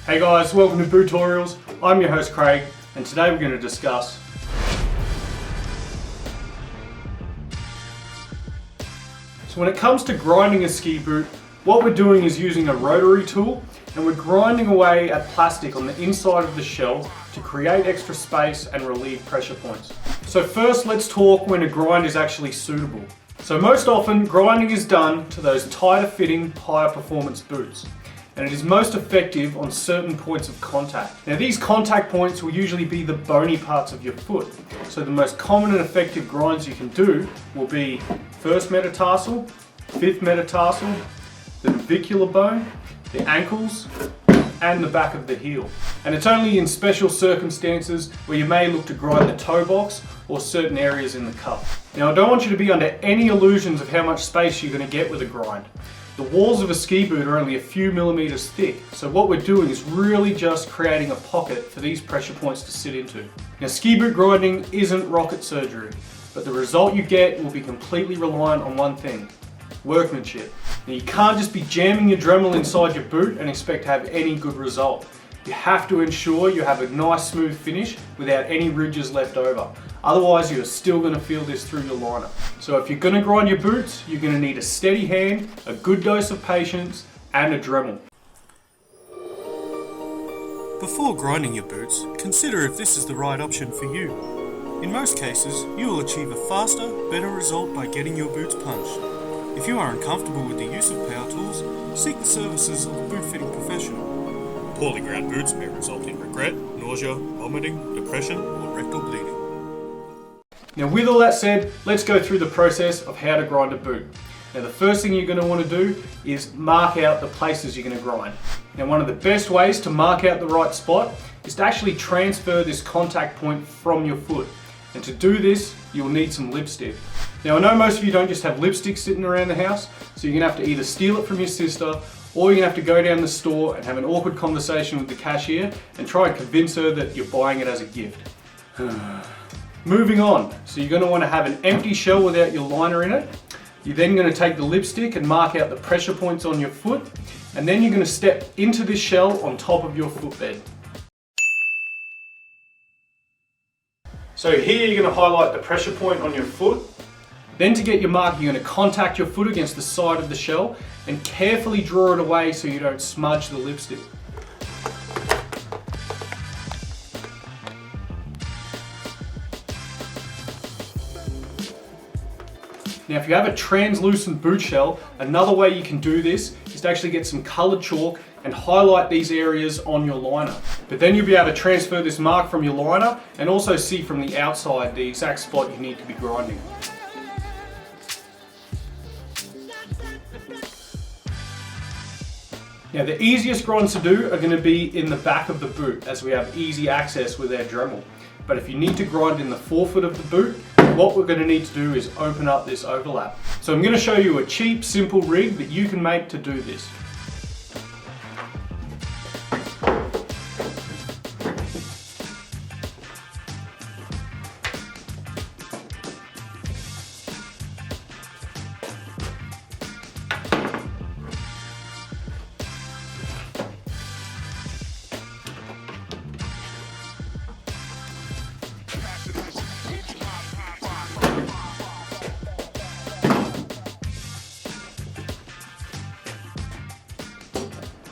Hey guys, welcome to Bootorials. I'm your host Craig, and today we're going to discuss So when it comes to grinding a ski boot, what we're doing is using a rotary tool, and we're grinding away at plastic on the inside of the shell to create extra space and relieve pressure points. So first, let's talk when a grind is actually suitable. So most often, grinding is done to those tighter fitting, higher performance boots. And it is most effective on certain points of contact. Now these contact points will usually be the bony parts of your foot. So the most common and effective grinds you can do will be first metatarsal, fifth metatarsal, the navicular bone, the ankles, and the back of the heel. And it's only in special circumstances where you may look to grind the toe box or certain areas in the cuff. Now I don't want you to be under any illusions of how much space you're going to get with a grind. The walls of a ski boot are only a few millimeters thick, so what we're doing is really just creating a pocket for these pressure points to sit into. Now ski boot grinding isn't rocket surgery, but the result you get will be completely reliant on one thing: workmanship. Now you can't just be jamming your Dremel inside your boot and expect to have any good result. You have to ensure you have a nice smooth finish without any ridges left over. Otherwise you're still going to feel this through your liner. So if you're going to grind your boots, you're going to need a steady hand, a good dose of patience, and a Dremel. Before grinding your boots, consider if this is the right option for you. In most cases, you will achieve a faster, better result by getting your boots punched. If you are uncomfortable with the use of power tools, seek the services of a boot fitting professional. Poorly ground boots may result in regret, nausea, vomiting, depression, or rectal bleeding. Now with all that said, let's go through the process of how to grind a boot. Now the first thing you're going to want to do is mark out the places you're going to grind. Now one of the best ways to mark out the right spot is to actually transfer this contact point from your foot. And to do this, you'll need some lipstick. Now I know most of you don't just have lipstick sitting around the house, so you're going to have to either steal it from your sister, or you're going to have to go down the store and have an awkward conversation with the cashier and try and convince her that you're buying it as a gift. Moving on, so you're going to want to have an empty shell without your liner in it. You're then going to take the lipstick and mark out the pressure points on your foot, and then you're going to step into this shell on top of your footbed. So here you're going to highlight the pressure point on your foot. Then to get your mark, you're going to contact your foot against the side of the shell and carefully draw it away so you don't smudge the lipstick. Now if you have a translucent boot shell, another way you can do this is to actually get some coloured chalk and highlight these areas on your liner. But then you'll be able to transfer this mark from your liner and also see from the outside the exact spot you need to be grinding. Now the easiest grinds to do are going to be in the back of the boot, as we have easy access with our Dremel. But if you need to grind in the forefoot of the boot, what we're going to need to do is open up this overlap. So I'm going to show you a cheap, simple rig that you can make to do this.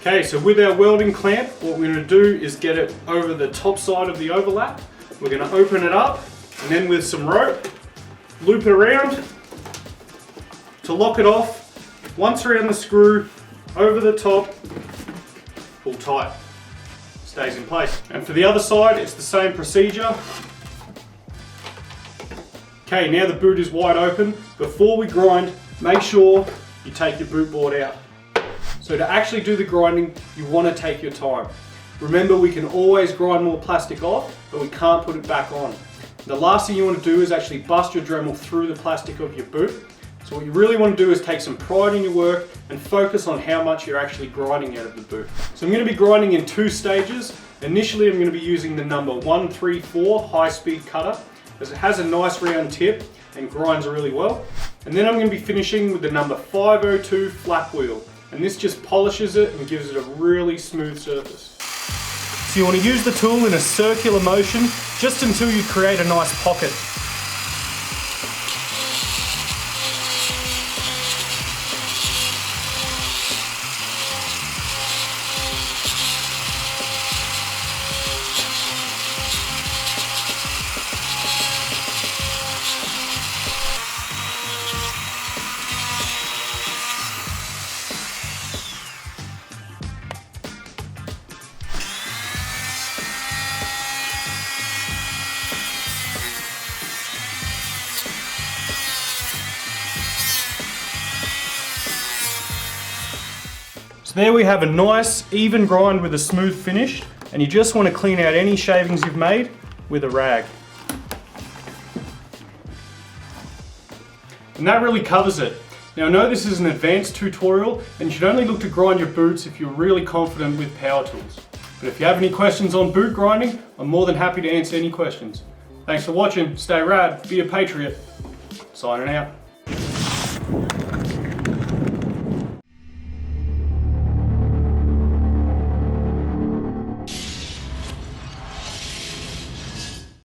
Okay, so with our welding clamp, what we're going to do is get it over the top side of the overlap. We're going to open it up, and then with some rope, loop it around to lock it off. Once around the screw, over the top, pull tight. Stays in place. And for the other side, it's the same procedure. Okay, now the boot is wide open. Before we grind, make sure you take your boot board out. So to actually do the grinding, you want to take your time. Remember, we can always grind more plastic off, but we can't put it back on. The last thing you want to do is actually bust your Dremel through the plastic of your boot. So what you really want to do is take some pride in your work and focus on how much you're actually grinding out of the boot. So I'm going to be grinding in two stages. Initially, I'm going to be using the number 134 high-speed cutter, as it has a nice round tip and grinds really well. And then I'm going to be finishing with the number 502 flat wheel. And this just polishes it and gives it a really smooth surface. So you want to use the tool in a circular motion just until you create a nice pocket. So there we have a nice even grind with a smooth finish, and you just want to clean out any shavings you've made with a rag. And that really covers it. Now I know this is an advanced tutorial and you should only look to grind your boots if you're really confident with power tools. But if you have any questions on boot grinding, I'm more than happy to answer any questions. Thanks for watching, stay rad, be a patriot. Signing out.